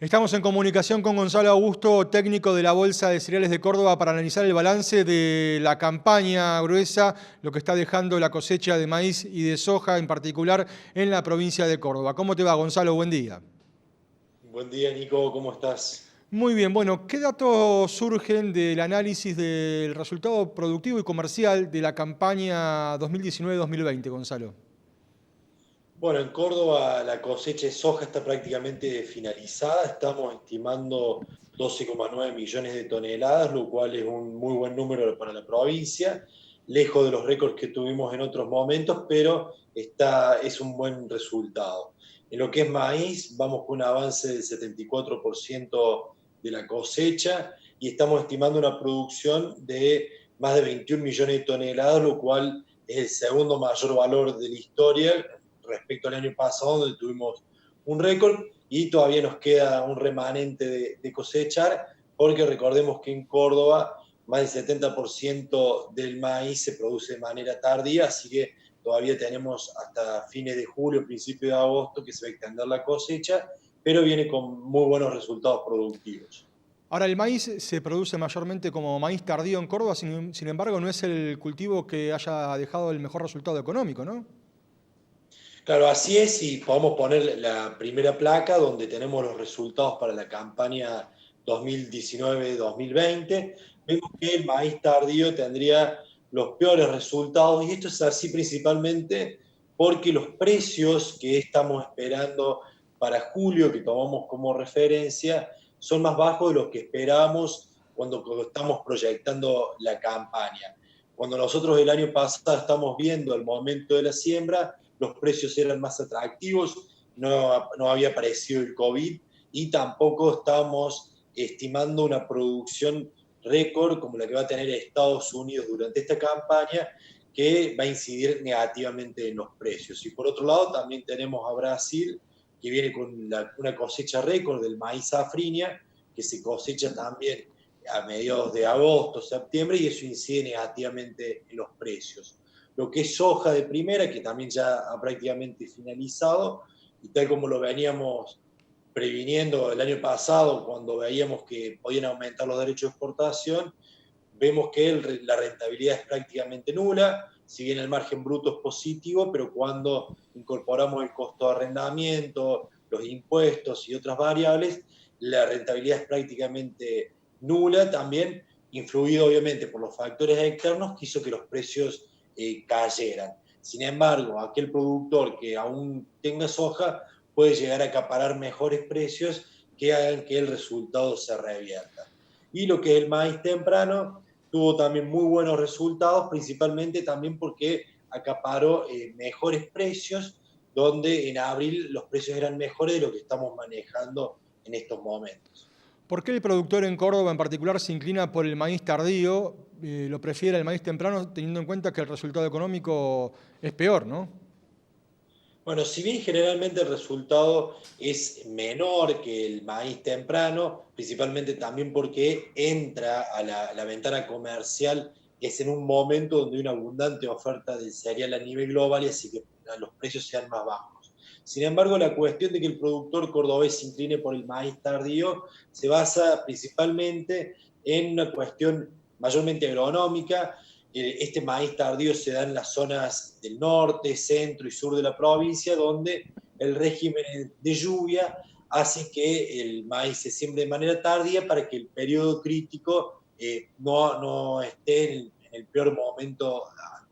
Estamos en comunicación con Gonzalo Augusto, técnico de la Bolsa de Cereales de Córdoba, para analizar el balance de la campaña gruesa, lo que está dejando la cosecha de maíz y de soja, en particular en la provincia de Córdoba. ¿Cómo te va, Gonzalo? Buen día. Buen día, Nico, ¿cómo estás? Muy bien, bueno, ¿qué datos surgen del análisis del resultado productivo y comercial de la campaña 2019-2020, Gonzalo? Bueno, en Córdoba la cosecha de soja está prácticamente finalizada. Estamos estimando 12,9 millones de toneladas, lo cual es un muy buen número para la provincia, lejos de los récords que tuvimos en otros momentos, pero es un buen resultado. En lo que es maíz, vamos con un avance del 74% de la cosecha y estamos estimando una producción de más de 21 millones de toneladas, lo cual es el segundo mayor valor de la historia respecto al año pasado, donde tuvimos un récord y todavía nos queda un remanente de cosechar, porque recordemos que en Córdoba más del 70% del maíz se produce de manera tardía, así que todavía tenemos hasta fines de julio, principio de agosto, que se va a extender la cosecha, pero viene con muy buenos resultados productivos. Ahora, el maíz se produce mayormente como maíz tardío en Córdoba, sin embargo, no es el cultivo que haya dejado el mejor resultado económico, ¿no? Claro, así es, y podemos poner la primera placa donde tenemos los resultados para la campaña 2019-2020. Vemos que el maíz tardío tendría los peores resultados, y esto es así principalmente porque los precios que estamos esperando para julio, que tomamos como referencia, son más bajos de los que esperábamos cuando estamos proyectando la campaña. Cuando nosotros el año pasado estamos viendo el momento de la siembra, los precios eran más atractivos, no había aparecido el COVID y tampoco estábamos estimando una producción récord como la que va a tener Estados Unidos durante esta campaña, que va a incidir negativamente en los precios. Y por otro lado, también tenemos a Brasil, que viene con una cosecha récord del maíz safrinha, que se cosecha también a mediados de agosto, septiembre, y eso incide negativamente en los precios. Lo que es soja de primera, que también ya ha prácticamente finalizado, y tal como lo veníamos previniendo el año pasado, cuando veíamos que podían aumentar los derechos de exportación, vemos que la rentabilidad es prácticamente nula, si bien el margen bruto es positivo, pero cuando incorporamos el costo de arrendamiento, los impuestos y otras variables, la rentabilidad es prácticamente nula, también influido obviamente por los factores externos que hizo que los precios cayeran. Sin embargo, aquel productor que aún tenga soja puede llegar a acaparar mejores precios que hagan que el resultado se revierta. Y lo que es el maíz temprano, tuvo también muy buenos resultados, principalmente también porque acaparó mejores precios, donde en abril los precios eran mejores de lo que estamos manejando en estos momentos. ¿Por qué el productor en Córdoba en particular se inclina por el maíz tardío, lo prefiere el maíz temprano, teniendo en cuenta que el resultado económico es peor, ¿no? Bueno, si bien generalmente el resultado es menor que el maíz temprano, principalmente también porque entra a la ventana comercial, es en un momento donde hay una abundante oferta de cereal a nivel global y así que los precios sean más bajos. Sin embargo, la cuestión de que el productor cordobés se incline por el maíz tardío se basa principalmente en una cuestión mayormente agronómica. Este maíz tardío se da en las zonas del norte, centro y sur de la provincia, donde el régimen de lluvia hace que el maíz se siembre de manera tardía para que el periodo crítico no esté en el peor momento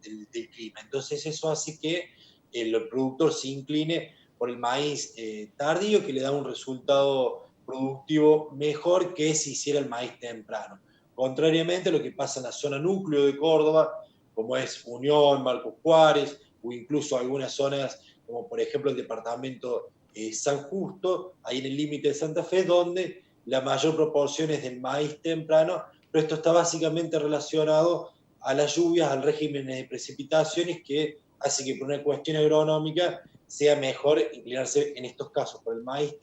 del clima. Entonces eso hace que el productor se incline por el maíz tardío, que le da un resultado productivo mejor que si hiciera el maíz temprano. Contrariamente a lo que pasa en la zona núcleo de Córdoba, como es Unión, Marcos Juárez, o incluso algunas zonas, como por ejemplo el departamento San Justo, ahí en el límite de Santa Fe, donde la mayor proporción es del maíz temprano, pero esto está básicamente relacionado a las lluvias, al régimen de precipitaciones, que hace que por una cuestión agronómica sea mejor inclinarse en estos casos por el maíz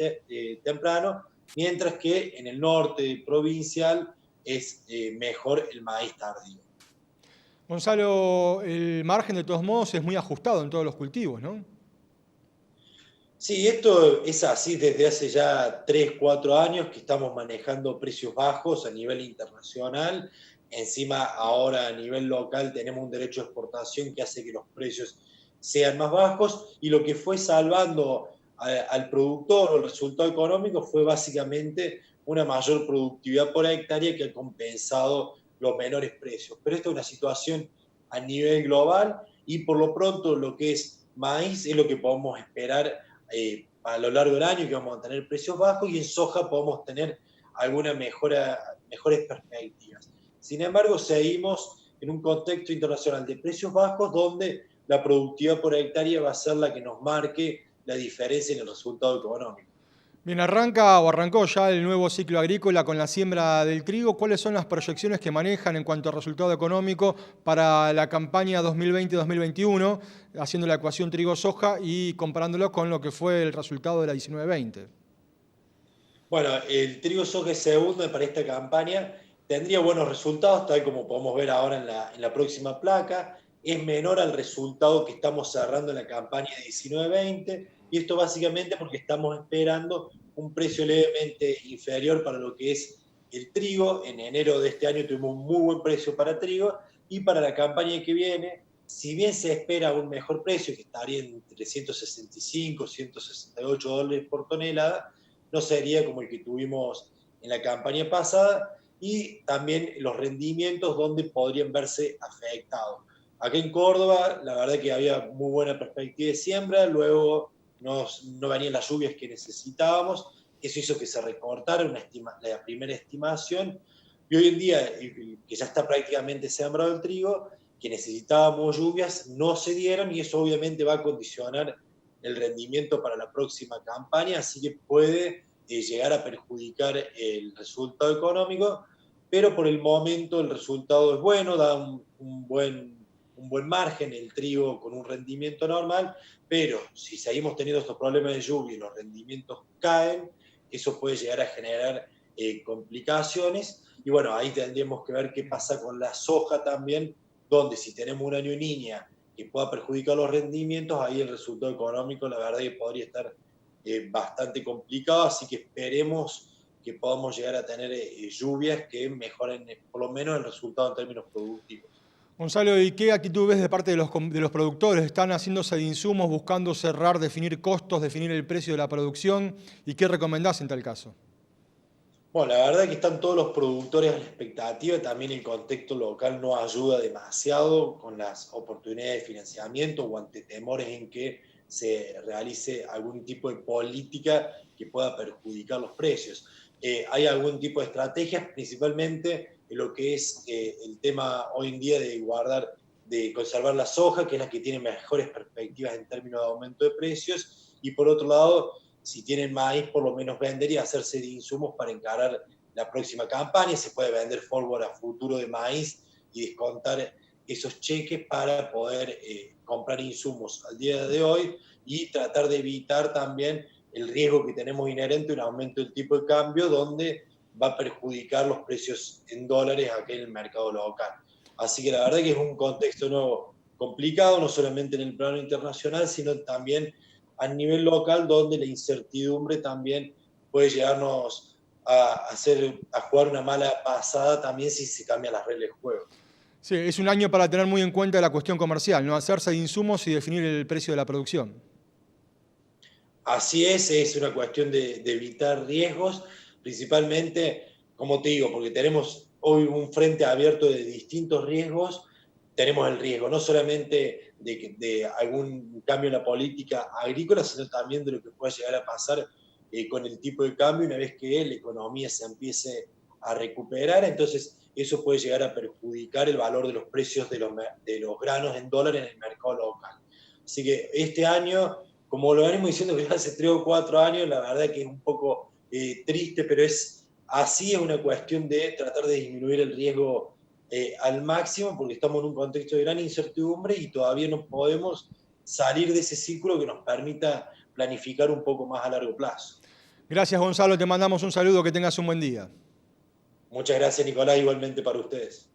temprano, mientras que en el norte provincial es mejor el maíz tardío. Gonzalo, el margen de todos modos es muy ajustado en todos los cultivos, ¿no? Sí, esto es así desde hace ya 3, 4 años que estamos manejando precios bajos a nivel internacional. Encima, ahora a nivel local tenemos un derecho de exportación que hace que los precios sean más bajos y lo que fue salvando al productor o el resultado económico fue básicamente una mayor productividad por hectárea que ha compensado los menores precios. Pero esta es una situación a nivel global y por lo pronto lo que es maíz es lo que podemos esperar a lo largo del año, que vamos a tener precios bajos, y en soja podemos tener alguna mejores perspectivas. Sin embargo, seguimos en un contexto internacional de precios bajos donde la productividad por hectárea va a ser la que nos marque la diferencia en el resultado económico. Bien, arranca o arrancó ya el nuevo ciclo agrícola con la siembra del trigo. ¿Cuáles son las proyecciones que manejan en cuanto a resultado económico para la campaña 2020-2021, haciendo la ecuación trigo-soja y comparándolo con lo que fue el resultado de la 19-20? Bueno, el trigo soja es segundo para esta campaña. Tendría buenos resultados, tal como podemos ver ahora en la próxima placa. Es menor al resultado que estamos cerrando en la campaña de 19-20. Y esto básicamente porque estamos esperando un precio levemente inferior para lo que es el trigo. En enero de este año tuvimos un muy buen precio para trigo. Y para la campaña que viene, si bien se espera un mejor precio, que estaría entre 165 y 168 dólares por tonelada, no sería como el que tuvimos en la campaña pasada, y también los rendimientos donde podrían verse afectados. Aquí en Córdoba, la verdad que había muy buena perspectiva de siembra, luego no venían las lluvias que necesitábamos, eso hizo que se recortara la primera estimación, y hoy en día, que ya está prácticamente sembrado el trigo, que necesitábamos lluvias, no se dieron, y eso obviamente va a condicionar el rendimiento para la próxima campaña, así que puede llegar a perjudicar el resultado económico, pero por el momento el resultado es bueno, da un buen margen el trigo con un rendimiento normal, pero si seguimos teniendo estos problemas de lluvia y los rendimientos caen, eso puede llegar a generar complicaciones, y bueno, ahí tendríamos que ver qué pasa con la soja también, donde si tenemos un año niña que pueda perjudicar los rendimientos, ahí el resultado económico la verdad que podría estar bastante complicado, así que esperemos que podamos llegar a tener lluvias que mejoren por lo menos el resultado en términos productivos. Gonzalo, ¿y qué actitud ves de parte de los productores? ¿Están haciéndose de insumos, buscando cerrar, definir costos, definir el precio de la producción? ¿Y qué recomendás en tal caso? Bueno, la verdad que están todos los productores a la expectativa, también el contexto local no ayuda demasiado con las oportunidades de financiamiento o ante temores en que se realice algún tipo de política que pueda perjudicar los precios. Hay algún tipo de estrategias, principalmente en lo que es el tema hoy en día de conservar la soja, que es la que tiene mejores perspectivas en términos de aumento de precios, y por otro lado, si tienen maíz, por lo menos vender y hacerse de insumos para encarar la próxima campaña. Se puede vender forward a futuro de maíz y descontar esos cheques para poder comprar insumos al día de hoy y tratar de evitar también el riesgo que tenemos inherente, un aumento del tipo de cambio, donde va a perjudicar los precios en dólares aquí en el mercado local. Así que la verdad que es un contexto nuevo complicado, no solamente en el plano internacional, sino también a nivel local, donde la incertidumbre también puede llegarnos a jugar una mala pasada también si se cambian las reglas de juego. Sí, es un año para tener muy en cuenta la cuestión comercial, no hacerse de insumos y definir el precio de la producción. Así es una cuestión de evitar riesgos, principalmente, como te digo, porque tenemos hoy un frente abierto de distintos riesgos. Tenemos el riesgo no solamente de algún cambio en la política agrícola, sino también de lo que pueda llegar a pasar con el tipo de cambio una vez que la economía se empiece a recuperar. Entonces, eso puede llegar a perjudicar el valor de los precios de los granos en dólares en el mercado local. Así que este año, como lo venimos diciendo que hace 3 o 4 años, la verdad que es un poco triste, pero es así, es una cuestión de tratar de disminuir el riesgo al máximo, porque estamos en un contexto de gran incertidumbre y todavía no podemos salir de ese ciclo que nos permita planificar un poco más a largo plazo. Gracias, Gonzalo, te mandamos un saludo, que tengas un buen día. Muchas gracias, Nicolás, igualmente para ustedes.